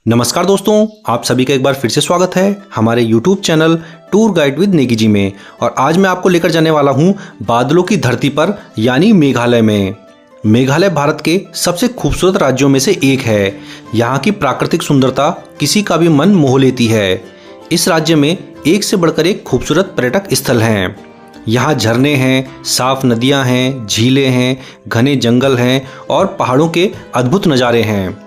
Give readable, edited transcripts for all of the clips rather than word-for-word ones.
नमस्कार दोस्तों, आप सभी का एक बार फिर से स्वागत है हमारे YouTube channel tour guide with Negi ji में। और आज मैं आपको लेकर जाने वाला हूं बादलों की धरती पर यानी मेघालय में। मेघालय भारत के सबसे खूबसूरत राज्यों में से एक है। यहाँ की प्राकृतिक सुंदरता किसी का भी मन मोह लेती है। इस राज्य में एक से बढ़कर एक खूबसूरत पर्यटक स्थल हैं। यहाँ झरने हैं, साफ नदियाँ हैं, झीलें हैं, घने जंगल हैं और पहाड़ों के अद्भुत नज़ारे हैं।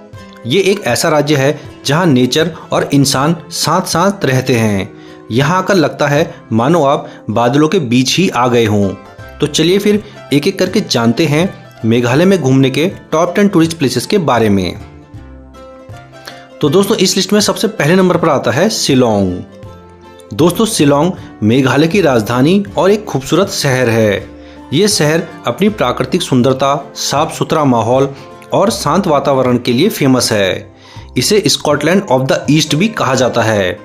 ये एक ऐसा राज्य है जहाँ नेचर और इंसान साथ साथ रहते हैं। यहाँ आकर लगता है मानो आप बादलों के बीच ही आ गए हों। तो चलिए फिर एक एक करके जानते हैं मेघालय में घूमने के टॉप 10 टूरिस्ट प्लेसेस के बारे में। तो दोस्तों इस लिस्ट में सबसे पहले नंबर पर आता है शिलोंग। दोस्तों शिलोंग मेघालय की राजधानी और एक खूबसूरत शहर है। ये शहर अपनी प्राकृतिक सुंदरता, साफ सुथरा माहौल और शांत वातावरण के लिए फेमस है। इसे स्कॉटलैंड ऑफ द ईस्ट भी कहा जाता है।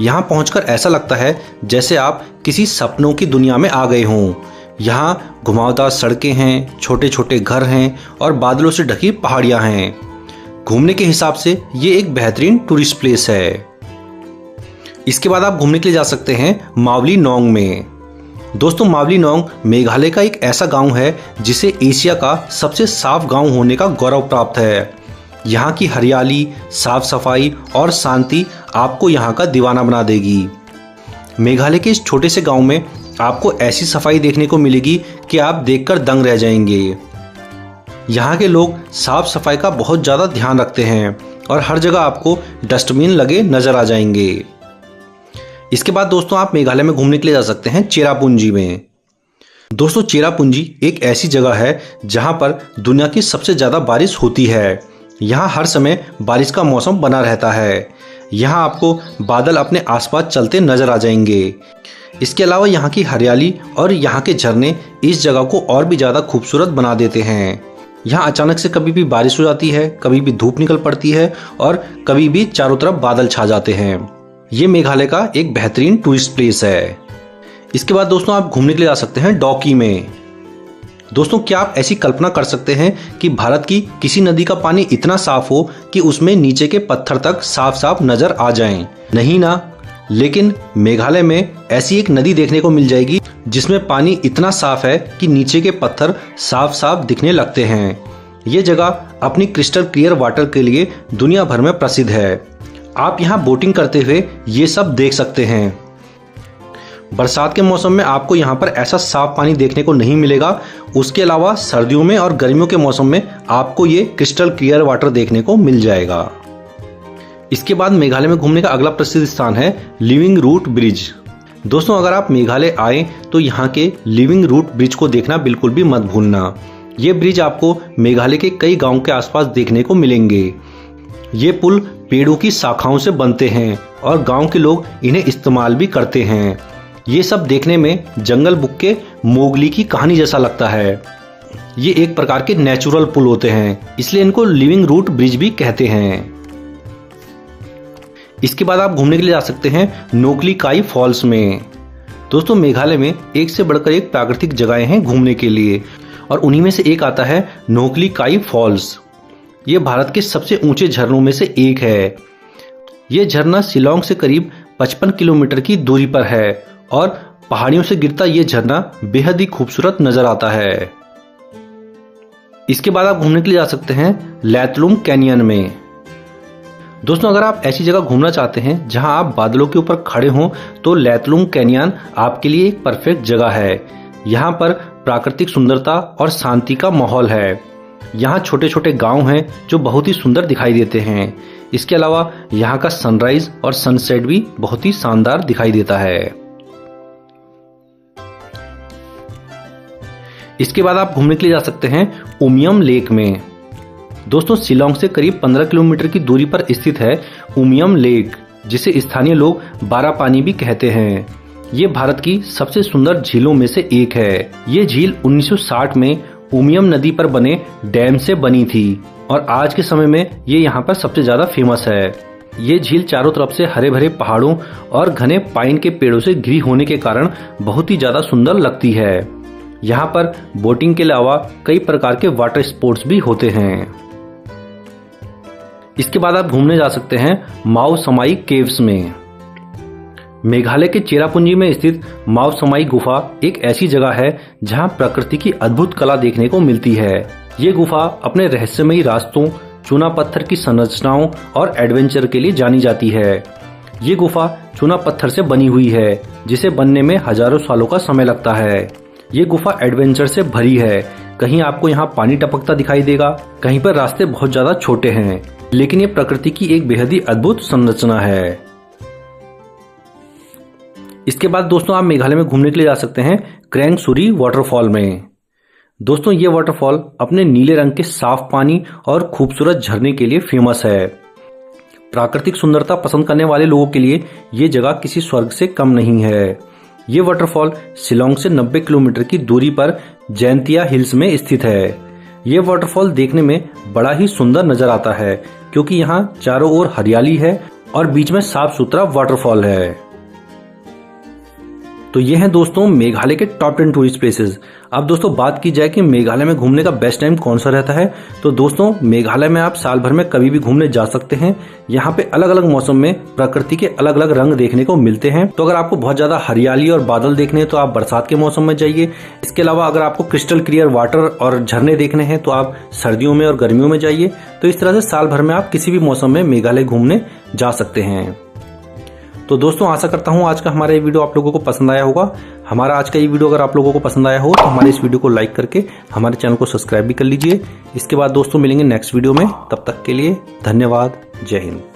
यहाँ पहुंचकर ऐसा लगता है जैसे आप किसी सपनों की दुनिया में आ गए हों। यहाँ घुमावदार सड़कें हैं, छोटे छोटे घर हैं और बादलों से ढकी पहाड़ियाँ हैं। घूमने के हिसाब से ये एक बेहतरीन टूरिस्ट प्लेस है। इसके बाद आप घूमने के लिए जा सकते हैं मावली नोंग में। दोस्तों मावली नोंग मेघालय का एक ऐसा गांव है जिसे एशिया का सबसे साफ गांव होने का गौरव प्राप्त है। यहाँ की हरियाली, साफ सफाई और शांति आपको यहाँ का दीवाना बना देगी। मेघालय के इस छोटे से गांव में आपको ऐसी सफाई देखने को मिलेगी कि आप देखकर दंग रह जाएंगे। यहाँ के लोग साफ सफाई का बहुत ज़्यादा ध्यान रखते हैं और हर जगह आपको डस्टबिन लगे नजर आ जाएंगे। इसके बाद दोस्तों आप मेघालय में घूमने के लिए जा सकते हैं चेरापूंजी में। दोस्तों चेरापूंजी एक ऐसी जगह है जहां पर दुनिया की सबसे ज़्यादा बारिश होती है। यहाँ हर समय बारिश का मौसम बना रहता है। यहाँ आपको बादल अपने आसपास चलते नजर आ जाएंगे। इसके अलावा यहाँ की हरियाली और यहाँ के झरने इस जगह को और भी ज़्यादा खूबसूरत बना देते हैं। यहाँ अचानक से कभी भी बारिश हो जाती है, कभी भी धूप निकल पड़ती है और कभी भी चारों तरफ बादल छा जाते हैं। ये मेघालय का एक बेहतरीन टूरिस्ट प्लेस है। इसके बाद दोस्तों आप घूमने के लिए जा सकते हैं डॉकी में। दोस्तों क्या आप ऐसी कल्पना कर सकते हैं कि भारत की किसी नदी का पानी इतना साफ हो कि उसमें नीचे के पत्थर तक साफ साफ नजर आ जाएं? नहीं ना, लेकिन मेघालय में ऐसी एक नदी देखने को मिल जाएगी जिसमें पानी इतना साफ है कि नीचे के पत्थर साफ साफ दिखने लगते हैं। ये जगह अपनी क्रिस्टल क्लियर वाटर के लिए दुनिया भर में प्रसिद्ध है। आप यहाँ बोटिंग करते हुए ये सब देख सकते हैं। बरसात के मौसम में आपको यहाँ पर ऐसा साफ पानी देखने को नहीं मिलेगा। उसके अलावा सर्दियों में और गर्मियों के मौसम में आपको ये क्रिस्टल क्लियर वाटर देखने को मिल जाएगा। इसके बाद मेघालय में घूमने का अगला प्रसिद्ध स्थान है लिविंग रूट ब्रिज। दोस्तों अगर आप मेघालय आए तो यहाँ के लिविंग रूट ब्रिज को देखना बिल्कुल भी मत भूलना। ये ब्रिज आपको मेघालय के कई गाँव के आसपास देखने को मिलेंगे। ये पुल पेड़ों की शाखाओं से बनते हैं और गांव के लोग इन्हें इस्तेमाल भी करते हैं। ये सब देखने में जंगल बुक के मोगली की कहानी जैसा लगता है। ये एक प्रकार के नेचुरल पुल होते हैं, इसलिए इनको लिविंग रूट ब्रिज भी कहते हैं। इसके बाद आप घूमने के लिए जा सकते हैं नोक्ली काई फॉल्स में। दोस्तों मेघालय में एक से बढ़कर एक प्राकृतिक जगहें हैं घूमने के लिए और उन्हीं में से एक आता है नोक्ली काई फॉल्स। ये भारत के सबसे ऊंचे झरनों में से एक है। ये झरना शिलोंग से करीब 55 किलोमीटर की दूरी पर है और पहाड़ियों से गिरता ये झरना बेहद ही खूबसूरत नजर आता है। इसके बाद आप घूमने के लिए जा सकते हैं लैतलूम कैनियन में। दोस्तों अगर आप ऐसी जगह घूमना चाहते हैं जहां आप बादलों के ऊपर खड़े हों तो लैतलूम कैनियन आपके लिए एक परफेक्ट जगह है। यहाँ पर प्राकृतिक सुंदरता और शांति का माहौल है। यहाँ छोटे छोटे गांव हैं जो बहुत ही सुंदर दिखाई देते हैं। इसके अलावा यहाँ का सनराइज और सनसेट भी बहुत ही शानदार दिखाई देता है। इसके बाद आप घूमने के लिए जा सकते हैं उमियम लेक में। दोस्तों शिलोंग से करीब 15 किलोमीटर की दूरी पर स्थित है उमियम लेक, जिसे स्थानीय लोग 12 पानी भी कहते हैं। ये भारत की सबसे सुंदर झीलों में से एक है। ये झील 1960 में उमियम नदी पर बने डैम से बनी थी और आज के समय में ये यहाँ पर सबसे ज्यादा फेमस है। ये झील चारों तरफ से हरे भरे पहाड़ों और घने पाइन के पेड़ों से घिरी होने के कारण बहुत ही ज्यादा सुंदर लगती है। यहाँ पर बोटिंग के अलावा कई प्रकार के वाटर स्पोर्ट्स भी होते हैं। इसके बाद आप घूमने जा सकते हैं माओ समाई केव्स में। मेघालय के चेरापूंजी में स्थित माओ समाई गुफा एक ऐसी जगह है जहां प्रकृति की अद्भुत कला देखने को मिलती है। ये गुफा अपने रहस्यमयी रास्तों, चूना पत्थर की संरचनाओं और एडवेंचर के लिए जानी जाती है। ये गुफा चूना पत्थर से बनी हुई है, जिसे बनने में हजारों सालों का समय लगता है। ये गुफा एडवेंचर से भरी है। कहीं आपको यहाँ पानी टपकता दिखाई देगा, कहीं पर रास्ते बहुत ज्यादा छोटे हैं, लेकिन ये प्रकृति की एक बेहद ही अद्भुत संरचना है। इसके बाद दोस्तों आप मेघालय में घूमने के लिए जा सकते हैं क्रेंग सूरी वाटरफॉल में। दोस्तों ये वाटरफॉल अपने नीले रंग के साफ पानी और खूबसूरत झरने के लिए फेमस है। प्राकृतिक सुंदरता पसंद करने वाले लोगों के लिए ये जगह किसी स्वर्ग से कम नहीं है। ये वाटरफॉल शिलोंग से 90 किलोमीटर की दूरी पर जैंतिया हिल्स में स्थित है। ये वाटरफॉल देखने में बड़ा ही सुंदर नजर आता है, क्योंकि यहाँ चारों ओर हरियाली है और बीच में साफ सुथरा वाटरफॉल है। तो ये हैं दोस्तों मेघालय के टॉप 10 टूरिस्ट प्लेसेस। अब दोस्तों बात की जाए कि मेघालय में घूमने का बेस्ट टाइम कौन सा रहता है, तो दोस्तों मेघालय में आप साल भर में कभी भी घूमने जा सकते हैं। यहाँ पे अलग अलग मौसम में प्रकृति के अलग अलग रंग देखने को मिलते हैं। तो अगर आपको बहुत ज्यादा हरियाली और बादल देखने हैं तो आप बरसात के मौसम में जाइए। इसके अलावा अगर आपको क्रिस्टल क्लियर वाटर और झरने देखने हैं तो आप सर्दियों में और गर्मियों में जाइए। तो इस तरह से साल भर में आप किसी भी मौसम में मेघालय घूमने जा सकते हैं। तो दोस्तों आशा करता हूँ आज का हमारा ये वीडियो आप लोगों को पसंद आया होगा। हमारा आज का ये वीडियो अगर आप लोगों को पसंद आया हो तो हमारे इस वीडियो को लाइक करके हमारे चैनल को सब्सक्राइब भी कर लीजिए। इसके बाद दोस्तों मिलेंगे नेक्स्ट वीडियो में, तब तक के लिए धन्यवाद। जय हिंद।